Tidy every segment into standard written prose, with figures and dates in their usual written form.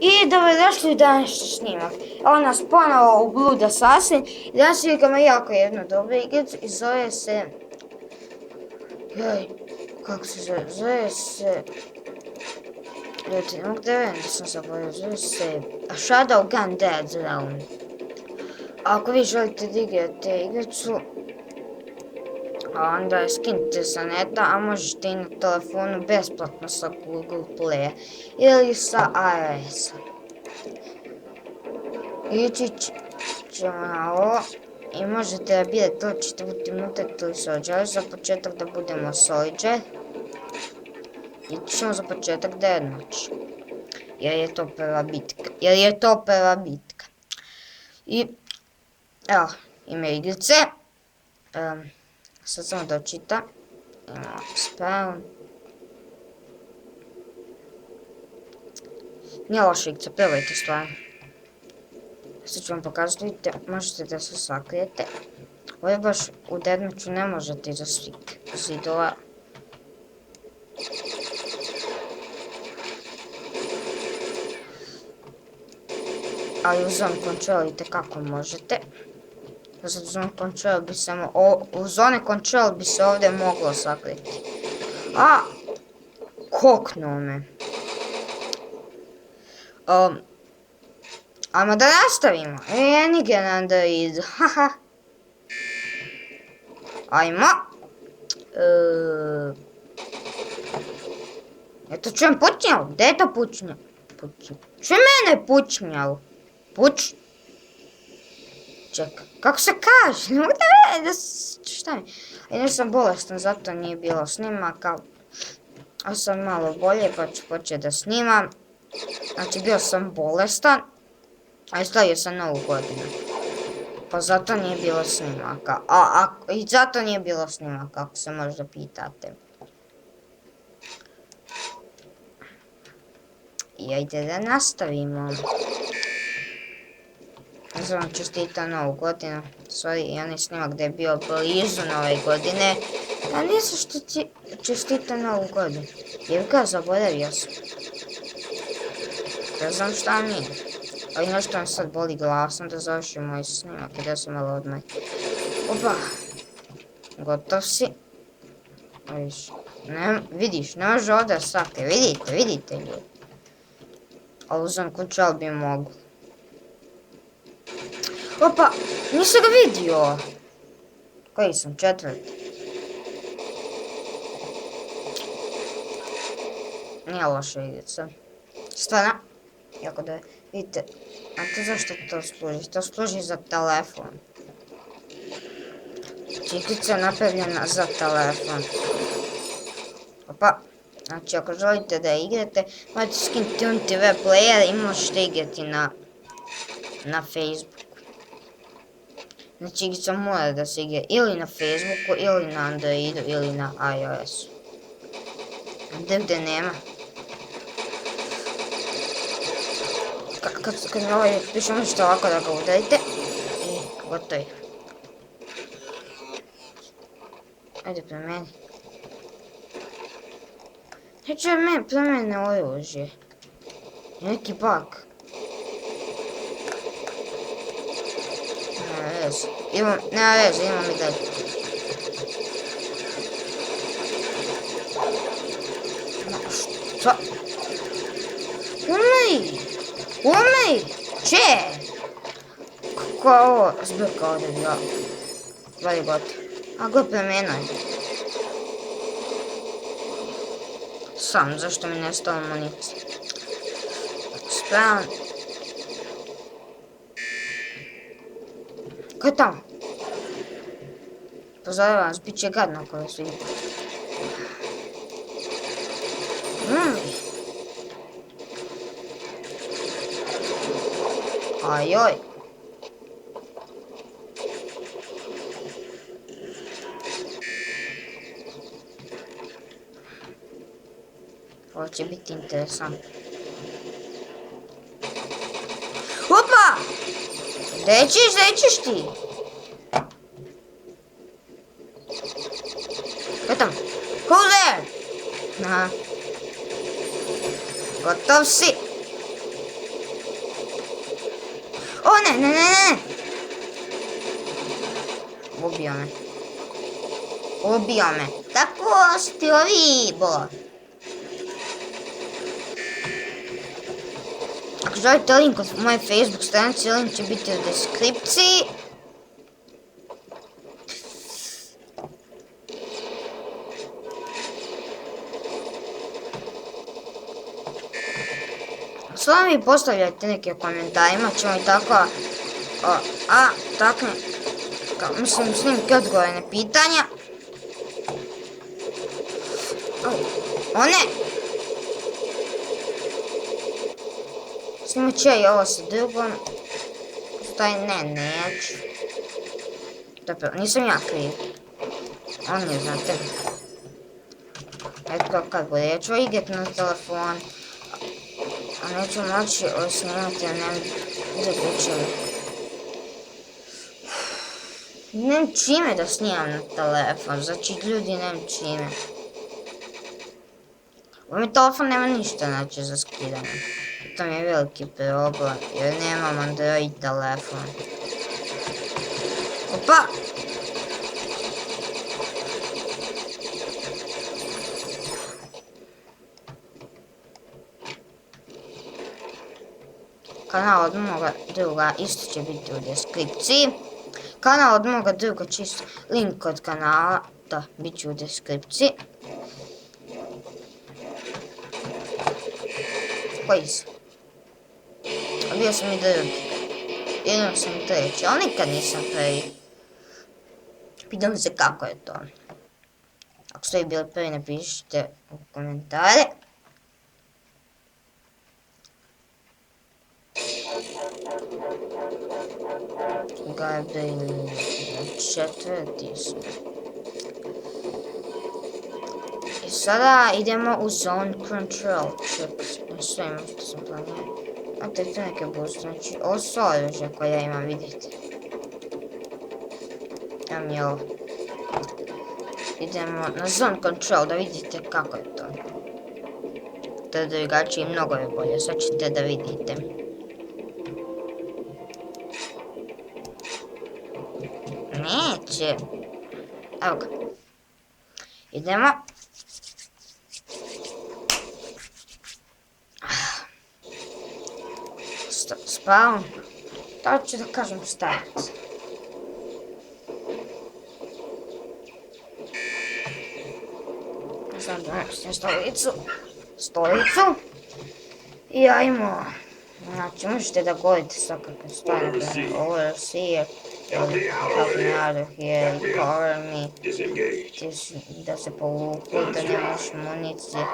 I dobrodošli u današnji snimak. Evo nas ponovo u Blood Assassin. I danas igramo jako jednu dobru igricu i zove se... kako se zove? Zove se... Ljudi, ne mogu da velim da sam zaboravio. Zove se... Shadow Gun Dead Realm. Ako vi želite da igrate igricu, onda je skinite sa neta, a možete i na telefonu besplatno sa Google Play ili sa iOS-a. Ići ćemo na ovo i možete da birate li ćete biti mutant ili soldier. Za početak da budemo soldier. Ići ćemo za početak Deathmatch. Jer je to prva bitka. I evo, ime igrice. Sad samo da očita. Imamo spawn. Nije loša igrica, probajte stvarno. Sad ću vam pokazati, vidite, možete da se sakrijete. Ovo baš u Deathmatchu ne možete iza svih zidova. Ali u zone control itekako možete. Sad u zone control bi se u zone control bi se ovdje moglo sakriti. A! Koknuo me. Ajmo da nastavimo. Nigdje nam da idu. Haha. Ajmo. Eto čujem pučnjavu. Gdje je to pučnjav? Čujem mene pučnjavu. Puč? Čekaj, kako se kaže? Ne mogu da vedim, šta mi? Jer sam bolestan, zato nije bilo snimaka. A sam malo bolje, pa ću početi da snimam. Znači, bio sam bolestan. A i slavio sam novu godinu. Pa zato nije bilo snimaka. I zato nije bilo snimaka, ako se možda pitate. I ajde da nastavimo. Ja sam vam čestitao novu godinu. Sorry, onaj snimak gdje je bio blizu nove godine. A nisam što ti čestitao novu godinu. Jer ga zaboravio sam. Ne znam šta mi je. Ali nešto vam sad boli glasom da završim moj snimak i da sam malo odmah. Opa. Gotov si. Vidiš, ne može ovdje sakri. Vidite ljudi. Ali uzam control bi mogu. Opa, nisam ga vidio. Koji sam, četvrti? Nije loša igrica. Stvarno, jako da je. Vidite, znate zašto to služi? To služi za telefon. Igrica je napravljena za telefon. Opa, znači ako želite da igrate, možete skinuti TV player i možete igrati na Facebooku. Znači igrica mora da se igra ili na Facebooku, ili na Androidu, ili na iOS-u. Gdje nema. Kad mi ovaj piše, možete ovako da ga udarite. I gotovi. Ajde promeni. Neće meni promene oružje. Neki bug. Nema veze, imam i dalje. Šta? Umej! Če? Kako je ovo zbrka ovdje bila? Vali gotovo. A go premenaj. Sam, zašto mi nestalo municija? Spravan. Ko je tamo? Pozoravam vas, bit će gadno ako vas vidim. Ajoj. Ovo će biti interesantno. Opa! Gdje ćeš ti? Kaj tam? Who's there? Aha. Gotov si. O ne, ne, ne, ne! Ubio me. Ubio me. Tako stilo vibo. Ako želite link od moje Facebook stranice, link će biti u deskripciji. Samo mi postavljajte neke komentare, imat ćemo i tako, tako, mislim, snimke odgovore na pitanja. O ne! Snimat ću ja i ovo sa drugom. Staj, ne, neću. Dobro, nisam ja kriv. On ne znate. Eto kako je, ja ću igrati na telefon. A neću moći snimati, a ne zaključili. Nemam čime da snimam na telefon, znači ljudi nemam čime. Ovaj telefon nema ništa znači za skidanje. To mi je veliki problem, jer nemam Android telefon. Opa! Kanal od moga druga isto će biti u deskripciji. Kanal od moga druga čisto link od kanala, da, bit će u deskripciji. Koji sam? Bio sam i drugi. Jednom sam i treći, ali nikad nisam prvi. Pitam se kako je to. Ako ste bili prvi, napišite u komentare. Gabriel, četvrti smo. I sada idemo u zone control. Sve imam što sam planirao. A to je to neke boost, znači ovo su oružje koje ja imam, vidite. Imam je ovo. Idemo na zone control da vidite kako je to. To je drugačije i mnogo je bolje, sad ćete da vidite. Neće. Evo ga. Idemo. Spawn. To ću da kažem start. Sad donesem stolicu. I ajmo. Znači, možete da govorite svakakve stvari. Overseer. Help me out of here, cover me. Da se povuku, da nemaš municije.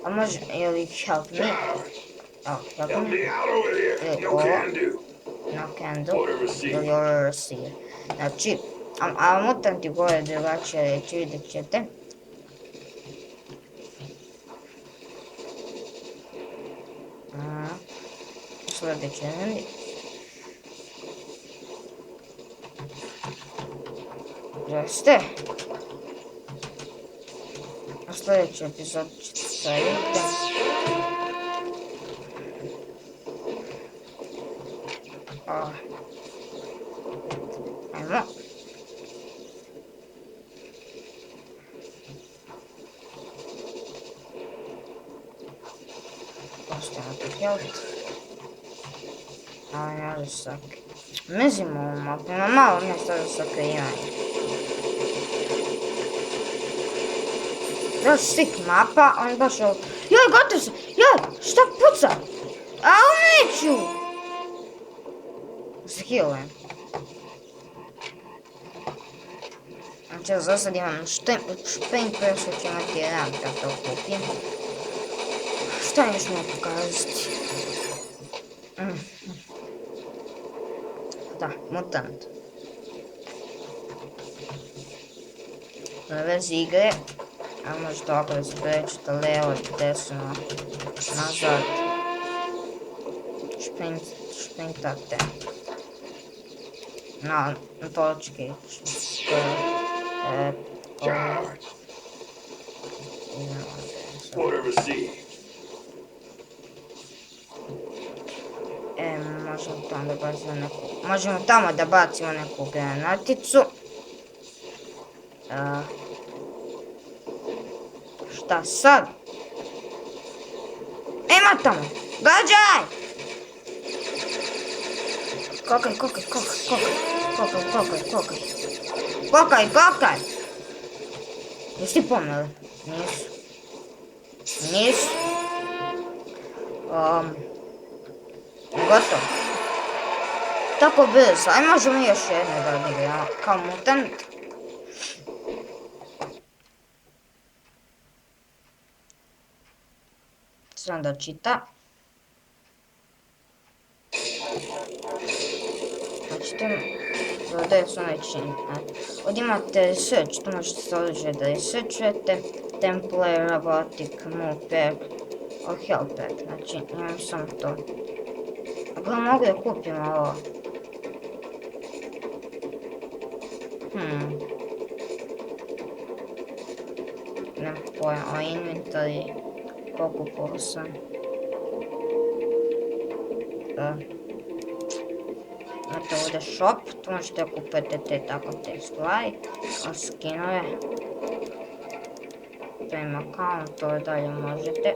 A može, ili help me? Help me? Ili ovo? No can do. Ili overseer. Znači, a mutanti gore drugačije reći, vidjet ćete. Sljedeći ljudi. Jeste. U sljedeći epizod ćete staviti. Ajmo. Postavimo to health. A ne može saki. Mezimo ovu mapu, ima malo mjesta za sakrivanje. Još stik mapa, on baš ovo... Joj, gotov sam! Joj, šta puca? A neću! Se healujem. Znači, za sad imam špenk, koja što ću imati jedan kad to kupim. Šta još mogu pokazati? Da, mutant. Na vezi igre, a možete ovako da se prećete levo, desno, nazad. Šprintate. Na točke. tamo da bacimo neku... Možemo tamo da bacimo neku granaticu. Šta sad? Ima tamo! Gađaj! Kokaj. Jesi ti pomeli? Nisu. Gotovo. Tako brzo. Aj možemo još jednu da odigramo. Kao mutant. Sam da čita. Znači tu dodaje su većini. Ovdje imate research, tu možete se oružje da researchujete. Template, robotic, move pack, or health pack. Znači imam samo to. Ako mogu da kupim ovo. Ne pojam, o inventory. Pokupao sam. Imate ovdje shop, tu možete kupiti te stvari, skinove. To ima account, to dalje možete.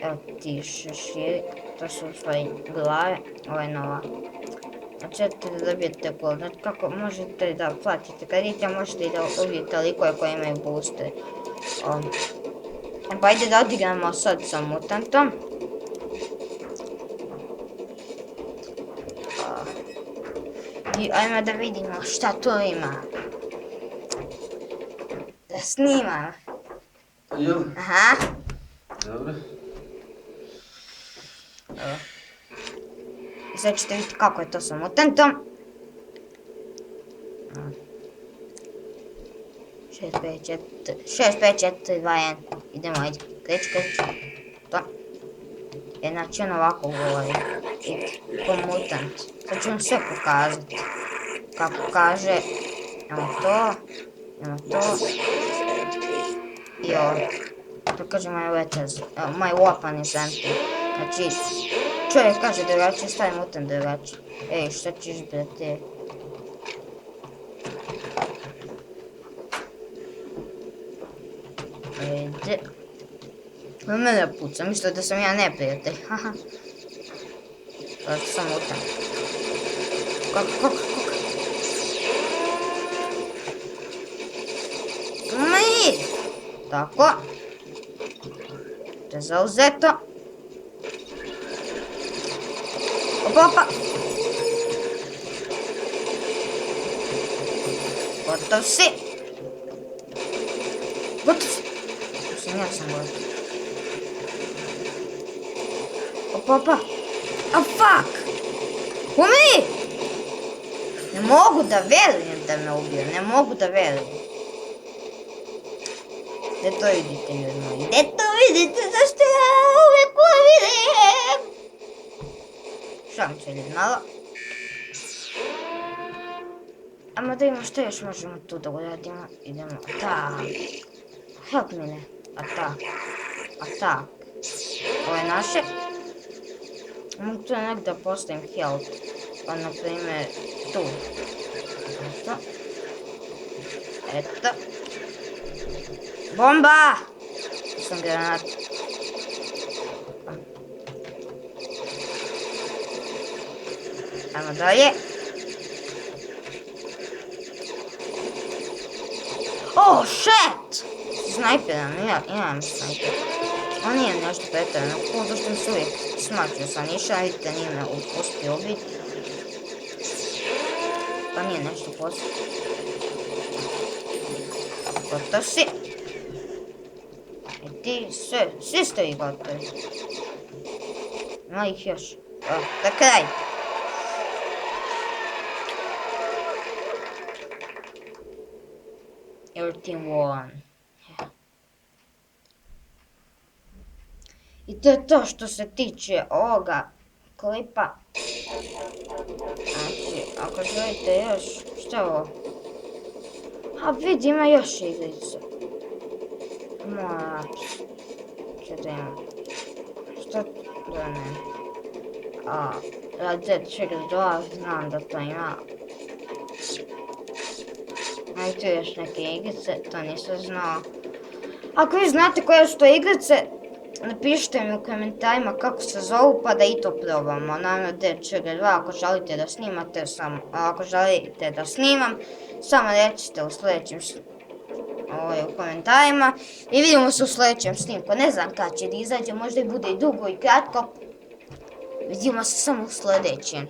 Evo ti šeširi, to su u stvari glave, ovo je nova. Znači da dobijete gold, znači kako možete da platite kredite, možete i da ubijete likove koji imaju booster. Pa ajde da odigramo sad sa mutantom. I ajmo da vidimo šta to ima. Da snimam. Jel? Aha. Dobro. Evo. I sad ćete vidjeti kako je to sa mutantom. 6, 5, 4, 2, 1. Idemo, ajde. Kreć. To. Znači on ovako govori. Ko mutant. Sad ću vam sve pokazati. Kako kaže. Imamo to. I ovo. To kaže my weapon is empty. Znači, čovjek kaže drugačije, stavi mutant drugačije. Ej, šta ćeš brate? Ajde. Na mene puca, mislio da sam ja neprijatelj, haha. Zato sam mutant. Kako? Tako. To je zauzeto. Opa. Gotov si. Ja sam gotov. Opa. A fuck. Umri! Ne mogu da verujem da me ubio, ne mogu da verujem. Gdje to vidite ljudi moji? Gdje to vidite? Zašto ja uvijek vidim? Šalim se ljudi malo. Ajmo da imamo što još možemo tu da uradimo. Idemo. Atak. Help me ne. Atak. Ovo je naše. Mogu tu nekda postavim health. Pa na primjer tu. Eto. Bomba! Sam granat. Ajmo dalje. Oh shit! Snajpera, imam snajpera. On nije nešto pretjerano cool, zašto mi se uvijek smačio sa niša, vidite nije me uspio ubiti. Pa nije nešto poslije. Gotov si. I ti svi ste ih gotovi. Ima ih još. Za kraj. Your team won. I to je to što se tiče ovoga klipa. Znači, ako želite još, šta je ovo? A vidi, ima još igrica. Moja apps. Šta da imam? Šta da ne? Dead Trigger 2, znam da to ima. A i tu još neke igrice, to nisam znao. Ako vi znate koje su to igrice, napišite mi u komentarima kako se zovu pa da i to probamo. Naravno Dead Trigger 2 ako želite da snimate, ako želite da snimam, samo recite u sljedećem u komentarima i vidimo se u sljedećem snimku. Ne znam kad će da izađe, možda i bude i dugo i kratko. Vidimo se samo u sljedećem.